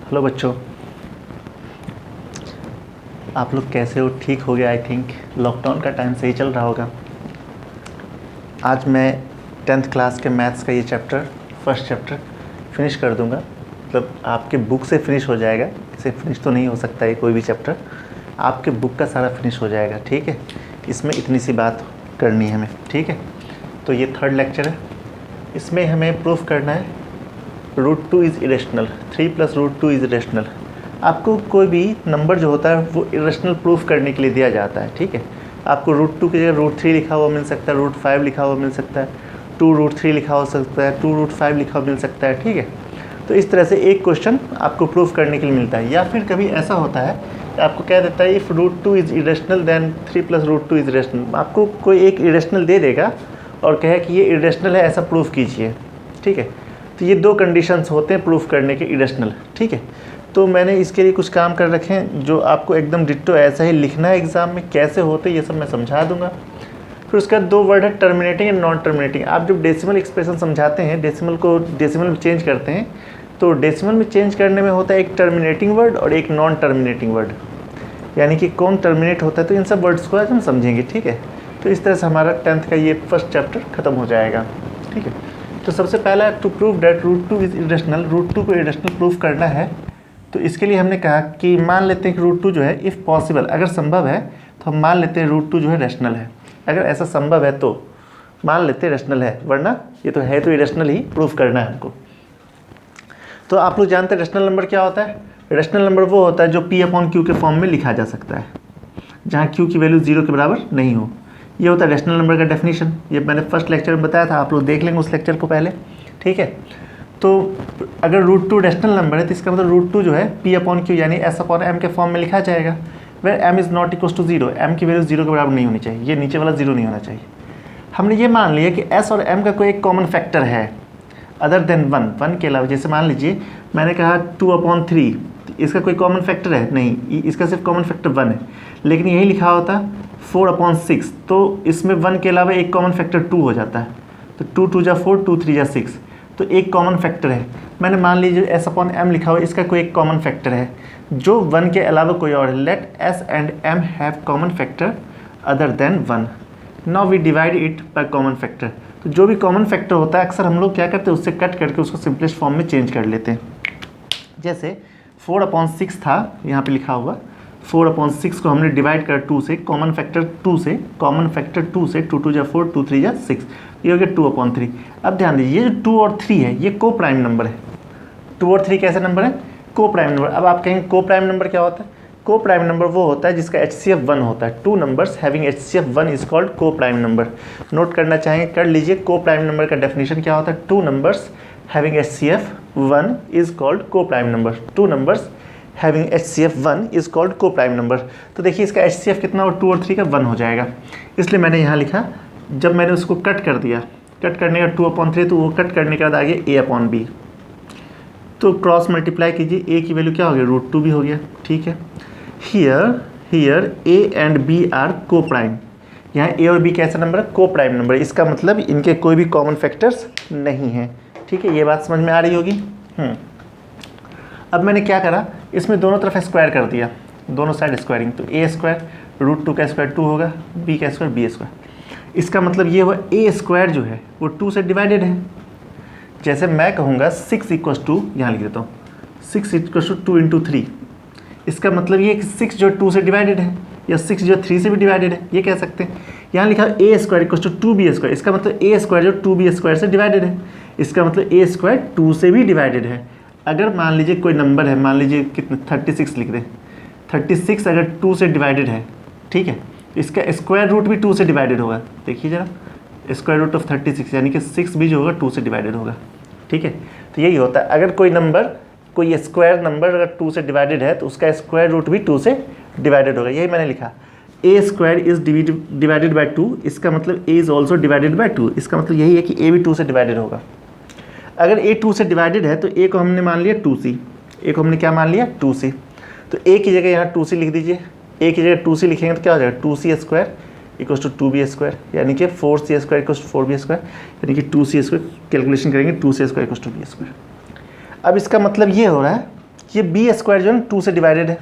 Hello बच्चों, आप लोग कैसे हो? ठीक हो गया? आई थिंक लॉकडाउन का टाइम सही चल रहा होगा। आज मैं 10th क्लास के मैथ्स का ये फर्स्ट चैप्टर फिनिश कर दूंगा। मतलब आपके बुक से फिनिश हो जाएगा, इसे फिनिश तो नहीं हो सकता है कोई भी चैप्टर, आपके बुक का सारा फिनिश हो जाएगा। ठीक है, इसमें इतनी सी बात करनी है हमें। ठीक है, तो ये 3rd लेक्चर है। इसमें हमें प्रूफ करना है √2 इज़ इरेशनल, 3 + √2 इज़ इरेशनल। आपको कोई भी नंबर जो होता है वो इरेशनल प्रूफ करने के लिए दिया जाता है। ठीक है, आपको √2 की जगह √3 लिखा हुआ मिल सकता है, √5 लिखा हुआ मिल सकता है, 2√3 लिखा हो सकता है, 2√5 लिखा हुआ मिल सकता है। ठीक है, तो इस तरह से एक क्वेश्चन आपको प्रूफ करने के लिए मिलता है। या फिर कभी ऐसा होता है कि आपको कह देता है if √2 is irrational then 3 + √2 is irrational. आपको कोई एक इरेशनल दे देगा और कहे कि ये इरेशनल है, ऐसा प्रूफ कीजिए। ठीक है, तो ये 2 कंडीशंस होते हैं प्रूफ करने के इरेशनल। ठीक है, तो मैंने इसके लिए कुछ काम कर रखे हैं जो आपको एकदम डिट्टो ऐसा ही लिखना है एग्ज़ाम में। कैसे होते ये सब मैं समझा दूंगा। फिर उसका 2 वर्ड है टर्मिनेटिंग एंड नॉन टर्मिनेटिंग। आप जब डेसिमल एक्सप्रेशन समझाते हैं, डेसिमल को डेसिमल में चेंज करते हैं, तो डेसिमल में चेंज करने में होता है एक टर्मिनेटिंग वर्ड और एक नॉन टर्मिनेटिंग वर्ड, यानी कि कौन टर्मिनेट होता है। तो इन सब वर्ड्स को आज हम समझेंगे। ठीक है, तो इस तरह से हमारा 10th का ये फर्स्ट चैप्टर ख़त्म हो जाएगा। ठीक है, तो सबसे पहला to prove that √2 is irrational, √2 को इरेशनल प्रूफ करना है। तो इसके लिए हमने कहा कि मान लेते हैं कि √2 जो है इफ़ पॉसिबल, अगर संभव है तो हम मान लेते हैं √2 जो है रेशनल है। अगर ऐसा संभव है तो मान लेते हैं रेशनल है, वरना ये तो है तो इरेशनल ही प्रूफ करना है हमको। तो आप लोग जानते हैं रेशनल नंबर क्या होता है। रेशनल नंबर वो होता है जो P/Q के फॉर्म में लिखा जा सकता है, जहाँ Q की वैल्यू 0 के बराबर नहीं हो। ये होता है रेशनल नंबर का डेफिनेशन। ये मैंने फर्स्ट लेक्चर में बताया था, आप लोग देख लेंगे उस लेक्चर को पहले। ठीक है, तो अगर √2 रेशनल नंबर है तो इसका मतलब √2 जो है P/Q यानी S/M के फॉर्म में लिखा जाएगा, where m is not equal to 0। m की वैल्यू 0 के बराबर नहीं होनी चाहिए, ये नीचे वाला 0 नहीं होना चाहिए। हमने ये मान लिया कि s और m का कोई एक कॉमन फैक्टर है अदर देन 1 के अलावा। जैसे मान लीजिए मैंने कहा 2/3, इसका कोई कॉमन फैक्टर है नहीं, इसका सिर्फ कॉमन फैक्टर 1 है। लेकिन यही लिखा होता 4/6, तो इसमें 1 के अलावा एक कॉमन फैक्टर 2 हो जाता है। तो 2 2 जा 4, 2 3 जा 6, तो एक कॉमन फैक्टर है। मैंने मान लीजिए S/M लिखा हुआ है, इसका कोई एक कॉमन फैक्टर है जो 1 के अलावा कोई और है। Let S and M have common factor other than 1। Now we divide it by common factor. तो जो भी कॉमन फैक्टर होता है अक्सर हम लोग क्या करते हैं, उससे कट करके उसको सिंपलेस्ट फॉर्म में चेंज कर लेते हैं। जैसे 4/6 था यहाँ पे लिखा हुआ, 4/6 को हमने डिवाइड कर 2 से, कॉमन फैक्टर 2 से, 2 2 जा 4, 2 3 जा 6, ये हो गया 2/3। अब ध्यान दीजिए ये जो 2 और 3 है ये को प्राइम नंबर है। 2 और 3 कैसे नंबर है? Coprime number. अब आप कहेंगे को प्राइम नंबर क्या होता है? को प्राइम नंबर वो होता है जिसका HCF 1 होता है। 2 numbers having HCF 1 is called coprime number. Note करना चाहेंगे कर लीजिए, को प्राइम नंबर का डेफिनेशन क्या होता है? 2 numbers having HCF 1 is called coprime number. 2 numbers having HCF 1 is called coprime number. तो देखिए इसका HCF कितना, और 2 और 3 का 1 हो जाएगा। इसलिए मैंने यहाँ लिखा, जब मैंने उसको कट कर दिया, कट करने का 2/3, तो वो कट करने के बाद आ गया A/B। तो क्रॉस मल्टीप्लाई कीजिए, A की वैल्यू क्या हो गया? √2 भी हो गया। ठीक है, here A and B are coprime. यहाँ A और B कैसा नंबर है? Coprime number. इसका मतलब इनके कोई भी कॉमन फैक्टर्स नहीं है। ठीक है, ये बात समझ में आ रही होगी। अब मैंने क्या करा, इसमें दोनों तरफ स्क्वायर कर दिया, दोनों साइड स्क्वायरिंग। तो A² √2 का स्क्वायर 2 होगा, B का स्क्वायर B²। इसका मतलब ये हुआ A² जो है वो 2 से डिवाइडेड है। जैसे मैं कहूँगा 6 = यहाँ लिख देता हूँ, 6 = 2 × 3। इसका मतलब ये कि 6 जो 2 से डिवाइडेड है, या 6 जो 3 से भी डिवाइडेड है, ये कह सकते हैं। यहाँ लिखा A² = 2B², इसका मतलब A² जो 2B² से डिवाइडेड है, इसका मतलब A² 2 से भी डिवाइडेड है। अगर मान लीजिए कोई नंबर है, मान लीजिए कितने 36 लिख दें, 36 अगर 2 से डिवाइडेड है, ठीक है, इसका स्क्वायर रूट भी 2 से डिवाइडेड होगा। देखिए जरा, स्क्वायर रूट ऑफ 36 यानी कि 6 भी जो होगा 2 से डिवाइडेड होगा। ठीक है, तो यही होता है, अगर कोई नंबर, कोई स्क्वायर नंबर अगर 2 से डिवाइडेड है तो उसका स्क्वायर रूट भी 2 से डिवाइडेड होगा। यही मैंने लिखा, A² इज डिवाइडेड बाय 2, इसका मतलब A is also divided by 2। इसका मतलब यही है कि A भी 2 से डिवाइडेड होगा। अगर A 2 से डिवाइडेड है तो A को हमने मान लिया 2C, A को हमने क्या मान लिया? 2C। तो A की जगह यहाँ 2C लिख दीजिए। A की जगह 2C लिखेंगे तो क्या हो जाएगा? 2C² = 2B², यानी कि 4C² = 4B², यानी कि 2C² कैलकुलेशन करेंगे 2C² = B²। अब इसका मतलब ये हो रहा है ये बी स्क्वायर जो है 2 से डिवाइडेड है,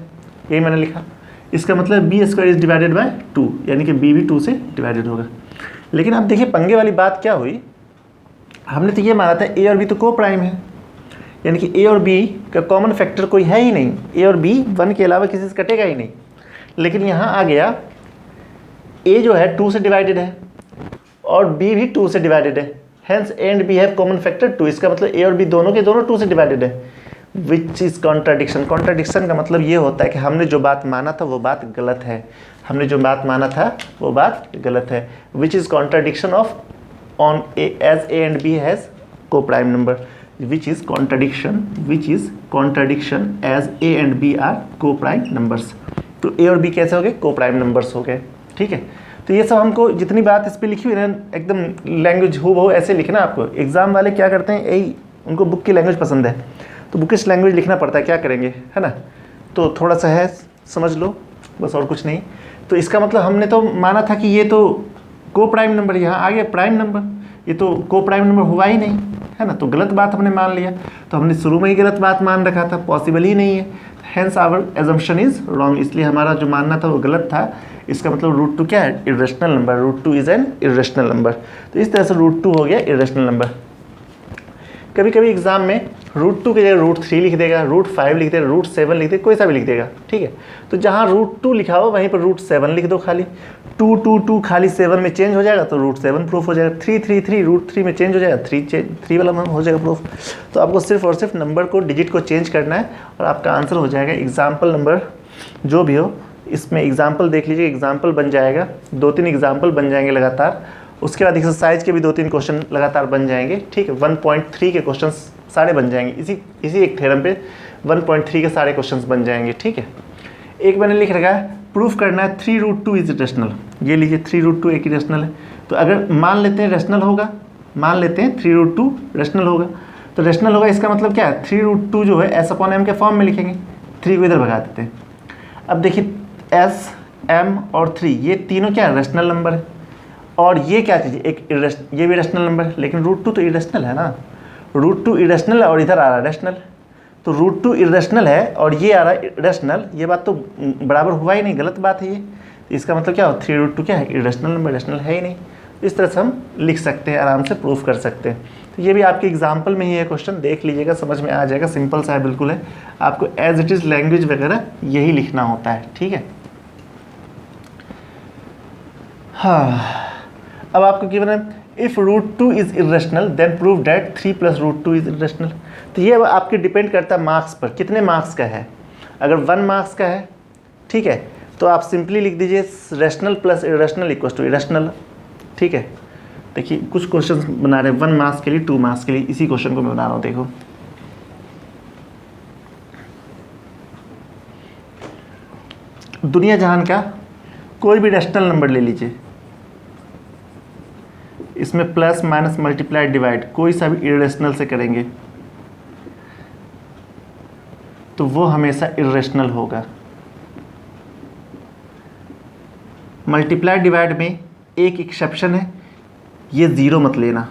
यही मैंने लिखा। इसका मतलब B square is divided by 2, यानी कि बी भी 2 से डिवाइडेड होगा। लेकिन अब देखिए पंगे वाली बात क्या हुई, हमने तो ये माना था ए और बी तो को प्राइम है, यानी कि ए और बी का कॉमन फैक्टर कोई है ही नहीं, ए और बी 1 के अलावा किसी से कटेगा ही नहीं। लेकिन यहाँ आ गया ए जो है 2 से डिवाइडेड है और बी भी 2 से डिवाइडेड है, hence A and B have common factor 2। इसका मतलब ए और बी दोनों के दोनों 2 से डिवाइडेड है, विच इज़ कॉन्ट्राडिक्शन। कॉन्ट्राडिक्शन का मतलब ये होता है कि हमने जो बात माना था वो बात गलत है, हमने जो बात माना था वो बात गलत है। Which is contradiction of on a as a and b has coprime number, which is contradiction as a and b are co-prime numbers। तो a और b कैसे हो गए, को प्राइम नंबर्स हो गए। ठीक है, तो ये सब हमको जितनी बात इस पर लिखी हुई है ना, एकदम लैंग्वेज हो ऐसे लिखना आपको। एग्जाम वाले क्या करते हैं, यही उनको बुक की लैंग्वेज पसंद है तो बुकिश लैंग्वेज लिखना पड़ता है, क्या करेंगे, है ना। तो थोड़ा सा है, समझ लो बस, और कुछ नहीं। तो इसका मतलब हमने तो माना था कि ये तो को प्राइम नंबर, यहाँ आ गया प्राइम नंबर, ये तो को प्राइम नंबर हुआ ही नहीं, है ना। तो गलत बात हमने मान लिया, तो हमने शुरू में ही गलत बात मान रखा था, पॉसिबल ही नहीं है। Hence our assumption is wrong, इसलिए हमारा जो मानना था वो गलत था। इसका मतलब रूट 2 क्या है, irrational number, root 2 is an irrational number. तो इस तरह से रूट 2 हो गया इरेशनल नंबर। कभी कभी एग्जाम में रूट 2 की जगह रूट 3 लिख देगा, रूट 5 लिख देगा, रूट 7 लिख देगा, कोई सा भी लिख देगा। ठीक है, तो जहाँ रूट 2 लिखा हो वहीं पर रूट 7 लिख दो, खाली 2 2 2 खाली 7 में चेंज हो जाएगा तो रूट 7 प्रूफ हो जाएगा। 3 3 3 रूट 3 में चेंज हो जाएगा, 3 वाला हो जाएगा प्रूफ। तो आपको सिर्फ और सिर्फ नंबर को, डिजिट को चेंज करना है और आपका आंसर हो जाएगा। एग्जाम्पल नंबर जो भी हो, इसमें एग्जाम्पल देख लीजिए, एग्जाम्पल बन जाएगा, 2-3 एग्जाम्पल बन जाएंगे लगातार। उसके बाद एक्सरसाइज के भी 2-3 क्वेश्चन लगातार बन जाएंगे। ठीक है, 1.3 के क्वेश्चन सारे बन जाएंगे, इसी एक थ्योरम पे 1.3 के सारे क्वेश्चंस बन जाएंगे। ठीक है, एक मैंने लिख रखा है, प्रूफ करना है 3 रूट 2 इज रेशनल। ये लीजिए 3 रूट 2 एक ही रेशनल है। तो अगर मान लेते हैं रेशनल होगा, मान लेते हैं 3 रूट 2 रेशनल होगा, तो रेशनल होगा, इसका मतलब क्या है, 3 रूट 2 जो है एस अपॉन एम के फॉर्म में लिखेंगे, 3 को इधर भगा देते हैं। अब देखिए एस, एम और 3 ये तीनों क्या है, रेशनल नंबर है। और ये क्या चीज़, ये भी रेशनल नंबर है, लेकिन रूट 2 तो इरेशनल है ना, रूट 2 इरेशनल है और इधर आ रहा है रेशनल। तो रूट 2 इरेशनल है और ये आ रहा है रेशनल, ये बात तो बराबर हुआ ही नहीं, गलत बात है ये। तो इसका मतलब क्या हो, 3 रूट 2 क्या है, इरेशनल नंबर, रेशनल है ही नहीं। इस तरह से हम लिख सकते हैं, आराम से प्रूफ कर सकते हैं। तो ये भी आपके एग्जाम्पल में ही है क्वेश्चन, देख लीजिएगा, समझ में आ जाएगा, सिंपल सा है बिल्कुल है। आपको एज इट इज़ लैंग्वेज वगैरह यही लिखना होता है। ठीक है, हाँ, अब आपको गिवन है if root 2 is irrational then prove that 3 plus root 2 is irrational. तो ये आपके डिपेंड करता है मार्क्स पर, कितने मार्क्स का है। अगर 1 मार्क्स का है, ठीक है, तो आप सिंपली लिख दीजिए rational plus irrational equal to irrational. ठीक है, देखिए कुछ क्वेश्चन बना रहे हैं 1 मार्क्स के लिए, 2 मार्क्स के लिए, इसी क्वेश्चन को मैं बना रहा हूँ। देखो दुनिया जहान का कोई भी रेशनल नंबर ले लीजिए, इसमें प्लस माइनस मल्टीप्लाई डिवाइड कोई सा भी इरेशनल से करेंगे तो वो हमेशा इरेशनल होगा। मल्टीप्लाई डिवाइड में एक एक्सेप्शन है, ये ज़ीरो मत लेना,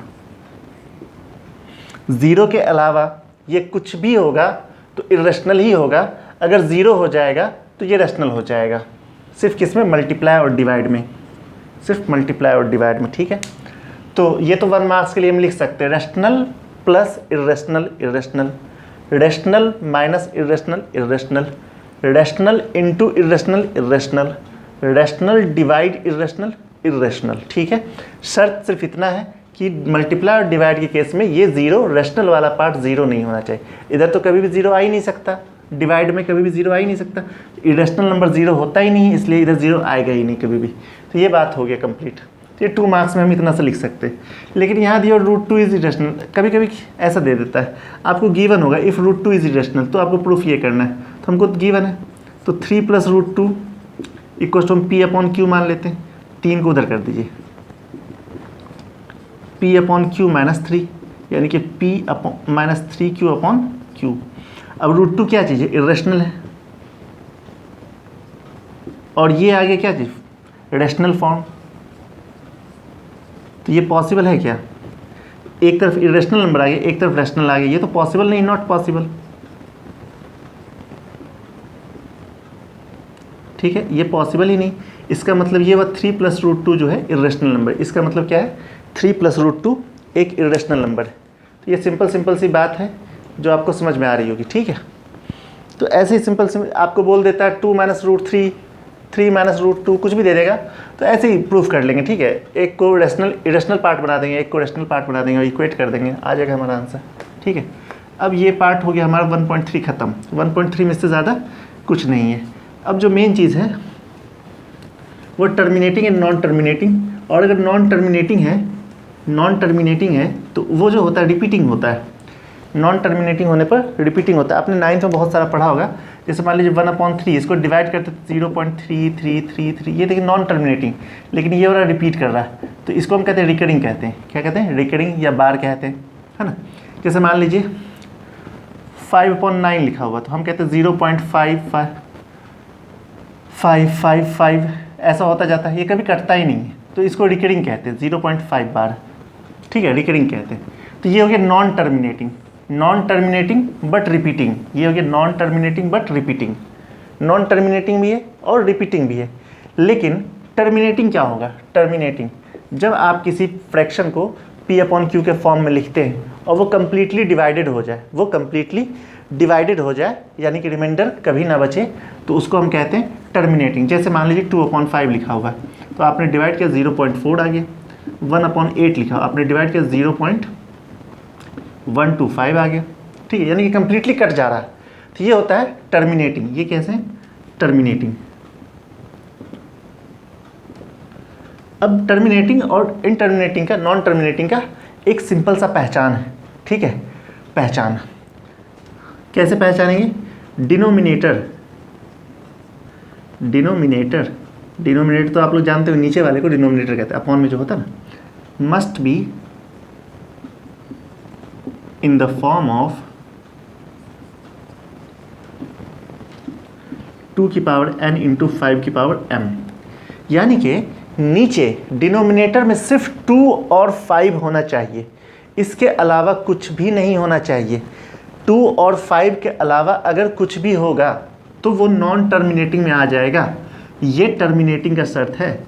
ज़ीरो के अलावा ये कुछ भी होगा तो इरेशनल ही होगा। अगर ज़ीरो हो जाएगा तो ये रेशनल हो जाएगा, सिर्फ किस में, मल्टीप्लाई और डिवाइड में, सिर्फ मल्टीप्लाई और डिवाइड में। ठीक है, तो ये तो 1 मार्क्स के लिए हम लिख सकते हैं, rational plus irrational irrational, rational minus irrational irrational, rational into irrational irrational, rational divide irrational irrational. ठीक है, शर्त सिर्फ इतना है कि मल्टीप्लाई और डिवाइड के केस में ये ज़ीरो, रेशनल वाला पार्ट ज़ीरो नहीं होना चाहिए। इधर तो कभी भी ज़ीरो आ ही नहीं सकता, डिवाइड में कभी भी ज़ीरो आ ही नहीं सकता, इरेशनल नंबर ज़ीरो होता ही नहीं है, इसलिए इधर ज़ीरो आएगा ही नहीं कभी भी। तो ये बात हो गया कंप्लीट। तो ये 2 मार्क्स में हम इतना सा लिख सकते हैं। लेकिन यहाँ दिया रूट 2 इज इरेशनल, कभी कभी ऐसा दे देता है, आपको गिवन होगा इफ़ रूट 2 इज इरेशनल, तो आपको प्रूफ ये करना है। तो हमको गिवन है, तो 3 प्लस रूट 2 इक्वल टू हम पी अपॉन क्यू मान लेते हैं, 3 को उधर कर दीजिए, पी अपॉन क्यू माइनस 3, यानी कि P upon minus 3 Q upon Q. अब रूट 2 क्या चीज़ है, इरेशनल है, और ये आगे क्या चीज़, रेशनल फॉर्म। तो ये पॉसिबल है क्या, एक तरफ इरेशनल नंबर आ गया, एक तरफ रेशनल आ गया, ये तो पॉसिबल नहीं, नॉट पॉसिबल। ठीक है, ये पॉसिबल ही नहीं। इसका मतलब ये हुआ 3 + √2 जो है इरेशनल नंबर। इसका मतलब क्या है, 3 + √2 एक इरेशनल नंबर है। तो ये सिंपल सी बात है जो आपको समझ में आ रही होगी, ठीक है। तो ऐसे ही सिंपल आपको बोल देता है 2 - √3, 3 - √2 कुछ भी दे देगा, तो ऐसे ही प्रूफ कर लेंगे, ठीक है। एक को इरेशनल पार्ट बना देंगे, एक को रेशनल पार्ट बना देंगे और इक्वेट कर देंगे, आ जाएगा हमारा आंसर, ठीक है। अब ये पार्ट हो गया हमारा 1.3 ख़त्म। 1.3 में से ज़्यादा कुछ नहीं है। अब जो मेन चीज़ है वो टर्मिनेटिंग एंड नॉन टर्मिनेटिंग। और अगर नॉन टर्मिनेटिंग है तो वो जो होता है रिपीटिंग होता है। नॉन टर्मिनेटिंग होने पर रिपीटिंग होता है। आपने 9th में बहुत सारा पढ़ा होगा। जैसे मान लीजिए 1/3 इसको डिवाइड करते 0.3333, ये देखिए नॉन टर्मिनेटिंग, लेकिन ये वाला रिपीट कर रहा है, तो इसको हम कहते हैं रिकरिंग कहते हैं। क्या कहते हैं, रिकरिंग या बार कहते हैं, है ना। जैसे मान लीजिए 5/9 लिखा हुआ, तो हम कहते हैं 0.5555, ऐसा होता जाता है, ये कभी कटता ही नहीं है, तो इसको रिकरिंग कहते हैं, 0.5 बार, ठीक है, रिकरिंग कहते हैं। तो ये हो गया नॉन टर्मिनेटिंग बट रिपीटिंग। ये हो गया non terminating but repeating. Non terminating भी है और रिपीटिंग भी है। लेकिन टर्मिनेटिंग क्या होगा, टर्मिनेटिंग जब आप किसी फ्रैक्शन को P/Q के फॉर्म में लिखते हैं और वो कम्प्लीटली डिवाइडेड हो जाए, यानी कि रिमाइंडर कभी ना बचे, तो उसको हम कहते हैं टर्मिनेटिंग। जैसे मान लीजिए 2/5 लिखा हुआ है, तो आपने डिवाइड किया 0.4 आ गया। 1/8 लिखा, आपने डिवाइड किया 0.125 आ गया, ठीक है, यानी कि कम्प्लीटली कट जा रहा है। तो ये होता है टर्मिनेटिंग। ये कैसे, टर्मिनेटिंग। अब टर्मिनेटिंग और इनटर्मिनेटिंग का, नॉन टर्मिनेटिंग का एक सिंपल सा पहचान है, ठीक है। पहचान कैसे पहचानेंगे, डिनोमिनेटर तो आप लोग जानते हो, नीचे वाले को डिनोमिनेटर कहते हैं, अपॉन में जो होता है ना, must be in the form of 2 की पावर n × 5 की पावर m। यानी कि नीचे डिनोमिनेटर में सिर्फ 2 और 5 होना चाहिए, इसके अलावा कुछ भी नहीं होना चाहिए। 2 और 5 के अलावा अगर कुछ भी होगा तो वो नॉन टर्मिनेटिंग में आ जाएगा। ये टर्मिनेटिंग का शर्त है।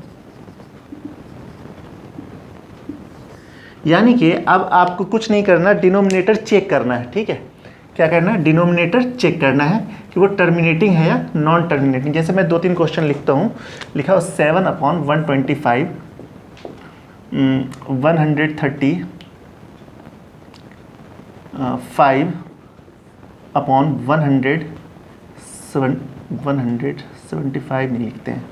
यानी कि अब आपको कुछ नहीं करना, डिनोमिनेटर चेक करना है, ठीक है। क्या करना है, डिनोमिनेटर चेक करना है कि वो टर्मिनेटिंग है या नॉन टर्मिनेटिंग। जैसे मैं 2-3 क्वेश्चन लिखता हूँ, लिखा हो 7/125 130 5/175 नहीं लिखते हैं,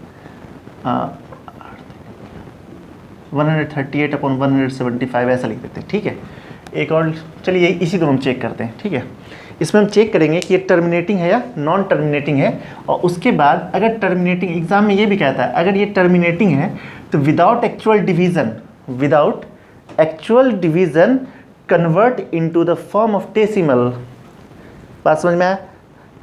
138/175 ऐसा लिख देते हैं, ठीक है। एक और चलिए इसी को हम चेक करते हैं, ठीक है। इसमें हम चेक करेंगे कि ये टर्मिनेटिंग है या नॉन टर्मिनेटिंग है। और उसके बाद अगर टर्मिनेटिंग, एग्जाम में ये भी कहता है अगर ये टर्मिनेटिंग है तो without actual division convert into the form of decimal. बात समझ में आया,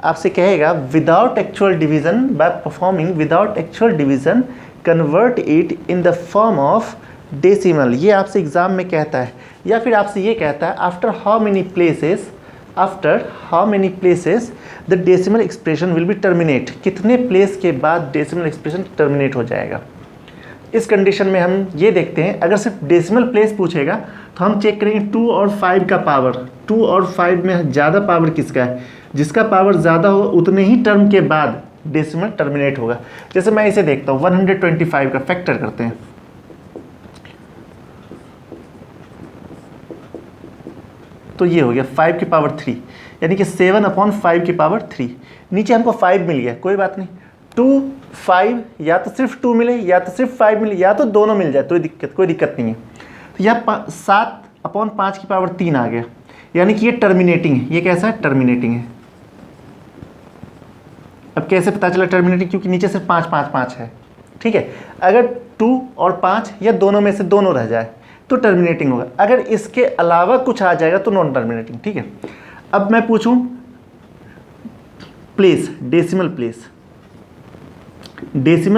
आपसे कहेगा without actual division, by performing without actual division convert it in the form of decimal. ये आपसे एग्जाम में कहता है। या फिर आपसे ये कहता है after how many places the decimal expression will be terminate. कितने प्लेस के बाद डेसिमल एक्सप्रेशन टर्मिनेट हो जाएगा। इस कंडीशन में हम ये देखते हैं, अगर सिर्फ डेसिमल प्लेस पूछेगा तो हम चेक करेंगे 2 और 5 का पावर। 2 और 5 में ज़्यादा पावर किसका है, जिसका पावर ज़्यादा हो उतने ही टर्म के बाद डेसिमल टर्मिनेट होगा। जैसे मैं इसे देखता हूँ 125 का फैक्टर करते हैं, तो ये हो गया 5 की पावर 3, यानी कि 7/5 की पावर 3। नीचे हमको 5 मिल गया, कोई बात नहीं। 2, 5 या तो सिर्फ 2 मिले या तो सिर्फ 5 मिले या तो दोनों मिल जाए, कोई दिक्कत नहीं है। तो यह 7/5 की पावर 3 आ गया, यानी कि ये टर्मिनेटिंग है। ये कैसा है, टर्मिनेटिंग है। अब कैसे पता चला टर्मिनेटिंग, क्योंकि नीचे सिर्फ 5, 5, 5 है, ठीक है। अगर 2 और 5 या दोनों में से दोनों रह जाए तो टर्मिनेटिंग होगा। अगर इसके अलावा कुछ आ जाएगा तो नॉन टर्मिनेटिंग, ठीक है। अब मैं पूछूं प्लेस, डेसिमल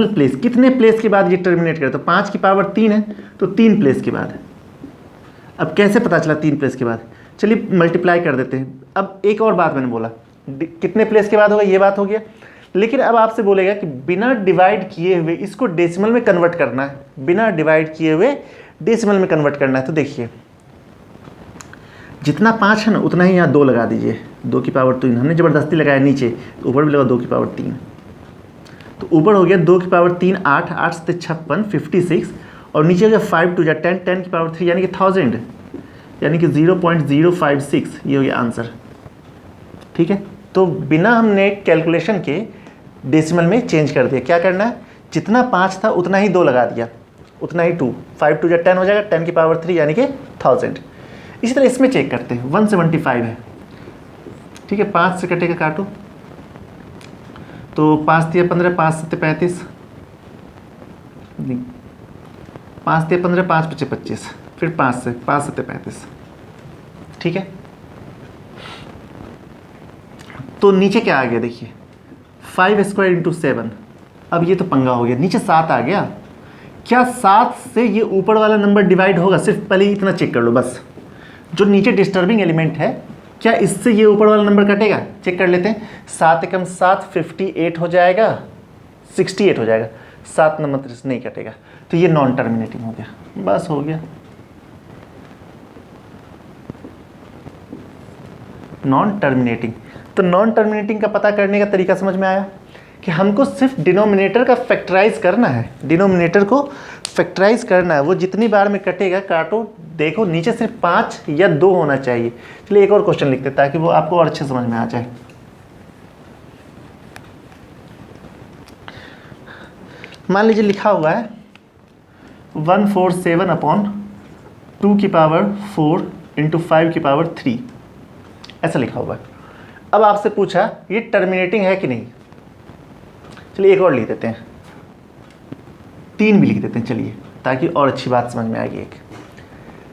प्लेस कितने प्लेस के बाद ये टर्मिनेट करे, तो 5 की पावर 3 है तो 3 प्लेस के बाद। अब कैसे पता चला 3 प्लेस के बाद, चलिए मल्टीप्लाई कर देते हैं। अब एक और बात मैंने बोला, कितने प्लेस के बाद होगा, ये बात हो गया। लेकिन अब आपसे बोलेगा कि बिना डिवाइड किए हुए इसको डेसिमल में कन्वर्ट करना है, बिना डिवाइड किए हुए डेसिमल में कन्वर्ट करना है। तो देखिए जितना 5 है ना उतना ही यहाँ 2 लगा दीजिए, 2 की पावर 3 हमने ज़बरदस्ती लगाया नीचे, तो ऊपर भी लगा 2 की पावर 3, तो ऊपर हो गया 2 की पावर 3 8, 8 से 56 56, और नीचे हो गया 5 2 10, 10 की पावर 3 यानी कि 1000, यानी कि 0.056, ये हो गया आंसर। ठीक है, तो बिना हमने कैलकुलेशन के डेसिमल में चेंज कर दिया। क्या करना है, जितना 5 था उतना ही 2 लगा दिया, उतना ही 2, 5 2 10 हो जाएगा, 10 की पावर 3 यानी कि 1000। इसी तरह इसमें चेक करते हैं, 175 है। ठीक है, 5 से कटेगा, काटो, तो 5 दिया 15, 5 7 35, 5 दिया 15, 5 5 25, फिर 5 से 5 7 35। ठीक है, तो नीचे क्या आ गया देखिए, 5 स्क्वायर इंटू 7। अब ये तो पंगा हो गया, नीचे 7 आ गया। क्या 7 से ये ऊपर वाला नंबर डिवाइड होगा? सिर्फ पहले इतना चेक कर लो बस, जो नीचे डिस्टर्बिंग एलिमेंट है क्या इससे ये ऊपर वाला नंबर कटेगा? चेक कर लेते हैं। 7 एकम 7 58 हो जाएगा, 68 हो जाएगा, 7 नंबर से नहीं कटेगा, तो ये नॉन टर्मिनेटिंग हो गया, बस हो गया। नॉन टर्मिनेटिंग, तो नॉन टर्मिनेटिंग का पता करने का तरीका समझ में आया कि हमको सिर्फ डिनोमिनेटर का फैक्टराइज करना है, डिनोमिनेटर को फैक्टराइज करना है, वो जितनी बार में कटेगा काटो, देखो नीचे सिर्फ 5 या 2 होना चाहिए। चलिए एक और क्वेश्चन लिखते हैं ताकि वो आपको और अच्छे समझ में आ जाए। मान लीजिए लिखा हुआ है 147 अपॉन 2 की पावर 4 इंटू 5 की पावर 3, ऐसा लिखा हुआ है। अब आपसे पूछा ये टर्मिनेटिंग है कि नहीं, चलिए एक और लिख देते हैं, 3 भी लिख देते हैं, चलिए ताकि और अच्छी बात समझ में आएगी। एक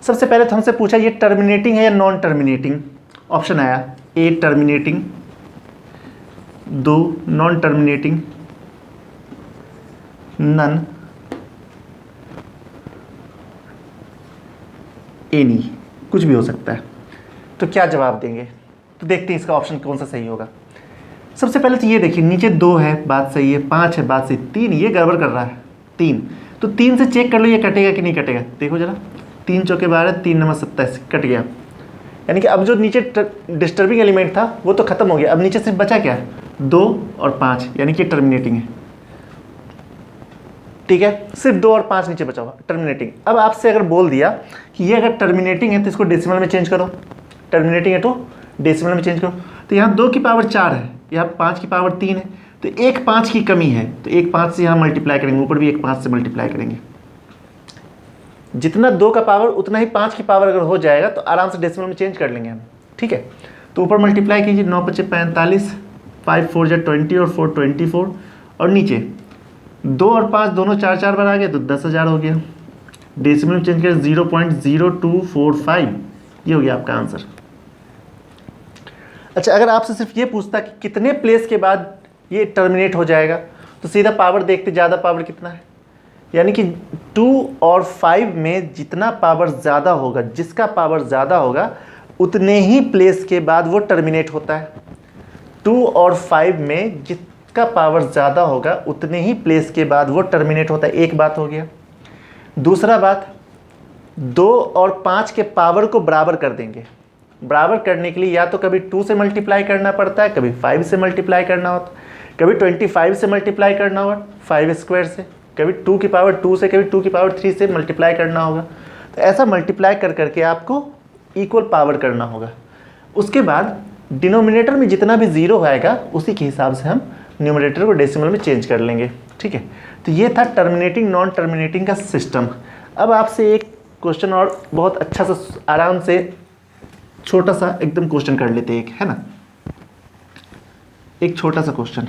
सबसे पहले तो हमसे पूछा ये टर्मिनेटिंग है या नॉन टर्मिनेटिंग। ऑप्शन आया A terminating, 2 non terminating, none, any, कुछ भी हो सकता है। तो क्या जवाब देंगे? तो देखते हैं इसका ऑप्शन कौन सा सही होगा। सबसे पहले तो ये देखिए नीचे 2 है, बात सही है, 5 है, बात सही, 3 ये गड़बड़ कर रहा है, 3, तो 3 से चेक कर लो ये कटेगा कि नहीं कटेगा। देखो जरा, 3 चौके 12, 3 नंबर 27, कट गया। यानी कि अब जो नीचे डिस्टर्बिंग एलिमेंट था वो तो खत्म हो गया, अब नीचे सिर्फ बचा क्या, 2 और 5, यानी कि टर्मिनेटिंग है। ठीक है, सिर्फ 2 और 5 नीचे बचा हुआ, टर्मिनेटिंग। अब आपसे अगर बोल दिया कि ये अगर टर्मिनेटिंग है तो इसको डेसिमल में चेंज करो, टर्मिनेटिंग है तो डेसिमल में चेंज करो। तो यहाँ 2 की पावर 4 है, यहाँ 5 की पावर 3 है, तो एक 5 की कमी है, तो एक 5 से यहाँ मल्टीप्लाई करेंगे, ऊपर भी एक 5 से मल्टीप्लाई करेंगे। जितना 2 का पावर उतना ही 5 की पावर अगर हो जाएगा तो आराम से डेसिमल में चेंज कर लेंगे हम। ठीक है, तो ऊपर मल्टीप्लाई कीजिए, 9 5 45, 5 4 20 और 4 24, और नीचे 2 और 5 दोनों 4 4 बार आ गए तो 10,000 हो गया। डेसिमल में चेंज करें 0.0245, ये हो गया आपका आंसर। अच्छा, अगर आपसे सिर्फ ये पूछता कि कितने प्लेस के बाद ये टर्मिनेट हो जाएगा, तो सीधा पावर देखते, ज़्यादा पावर कितना है, यानी कि 2 और 5 में जितना पावर ज़्यादा होगा, जिसका पावर ज़्यादा होगा उतने ही प्लेस के बाद वो टर्मिनेट होता है। 2 और 5 में जिसका पावर ज़्यादा होगा उतने ही प्लेस के बाद वो टर्मिनेट होता है, एक बात हो गया। दूसरा बात, 2 और 5 के पावर को बराबर कर देंगे। बराबर करने के लिए या तो कभी 2 से मल्टीप्लाई करना पड़ता है, कभी 5 से मल्टीप्लाई करना होता है, कभी 25 से मल्टीप्लाई करना होगा 5 स्क्वायर से, कभी 2 की पावर 2 से, कभी 2 की पावर 3 से मल्टीप्लाई करना होगा। तो ऐसा मल्टीप्लाई कर करके आपको इक्वल पावर करना होगा। उसके बाद डिनोमिनेटर में जितना भी ज़ीरो आएगा उसी के हिसाब से हम न्यूमरेटर को डेसिमल में चेंज कर लेंगे। ठीक है, तो ये था टर्मिनेटिंग नॉन टर्मिनेटिंग का सिस्टम। अब आपसे एक क्वेश्चन और बहुत अच्छा सा आराम से छोटा सा एकदम क्वेश्चन कर लेते हैं, एक है ना, एक छोटा सा क्वेश्चन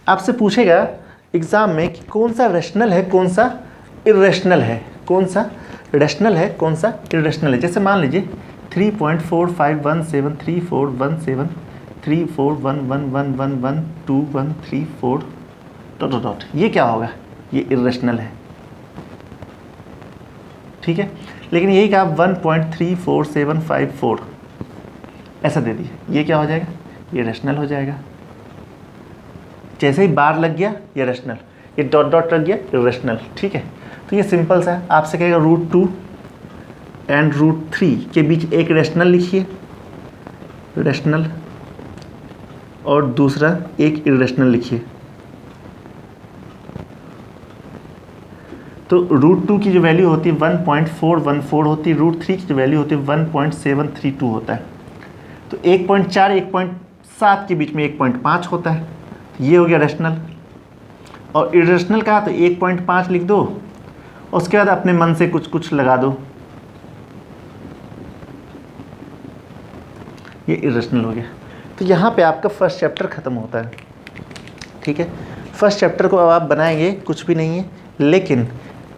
आपसे पूछेगा एग्जाम में कि कौन सा रैशनल है, कौन सा इर्रेशनल है, कौन सा रैशनल है, कौन सा इर्रेशनल है। जैसे मान लीजिए 3.45173417341111112134 डॉट डॉट डॉट, ये क्या होगा, ये इर्रेशनल है। ठीक है, लेकिन यही कहा 1.34754 ऐसा दे दिए, ये क्या हो जाएगा, ये रैशनल हो जाएगा। जैसे ही बार लग गया ये रेशनल, ये डॉट डॉट लग गया इरेशनल। ठीक है, तो ये सिंपल सा है। आपसे कहेगा √2 एंड √3 के बीच एक रेशनल लिखिए, रेशनल, और दूसरा एक इरेशनल लिखिए। तो √2 की जो वैल्यू होती है 1.414 होती है, √3 की जो वैल्यू होती है 1.732 होता है। तो 1.4 1.7 के बीच में 1.5 होता है, ये हो गया रेशनल। और इरेशनल का तो 1.5 लिख दो, उसके बाद अपने मन से कुछ कुछ लगा दो, ये इरेशनल हो गया। तो यहाँ पे आपका फर्स्ट चैप्टर ख़त्म होता है। ठीक है, फर्स्ट चैप्टर को अब आप बनाएंगे, कुछ भी नहीं है, लेकिन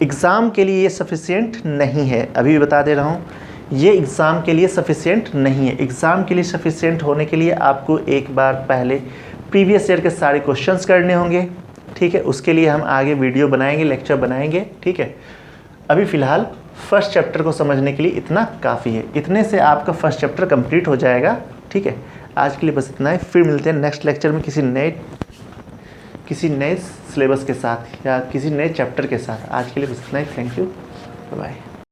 एग्ज़ाम के लिए ये सफिशिएंट नहीं है। अभी बता दे रहा हूँ, ये एग्ज़ाम के लिए सफिशिएंट नहीं है। एग्ज़ाम के लिए सफिशिएंट होने के लिए आपको एक बार पहले प्रीवियस ईयर के सारे क्वेश्चंस करने होंगे। ठीक है, उसके लिए हम आगे वीडियो बनाएंगे, लेक्चर बनाएंगे। ठीक है, अभी फ़िलहाल फर्स्ट चैप्टर को समझने के लिए इतना काफ़ी है। इतने से आपका फर्स्ट चैप्टर कंप्लीट हो जाएगा। ठीक है, आज के लिए बस इतना है। फिर मिलते हैं नेक्स्ट लेक्चर में किसी नए सिलेबस के साथ या किसी नए चैप्टर के साथ। आज के लिए बस इतना ही। Thank you, bye bye.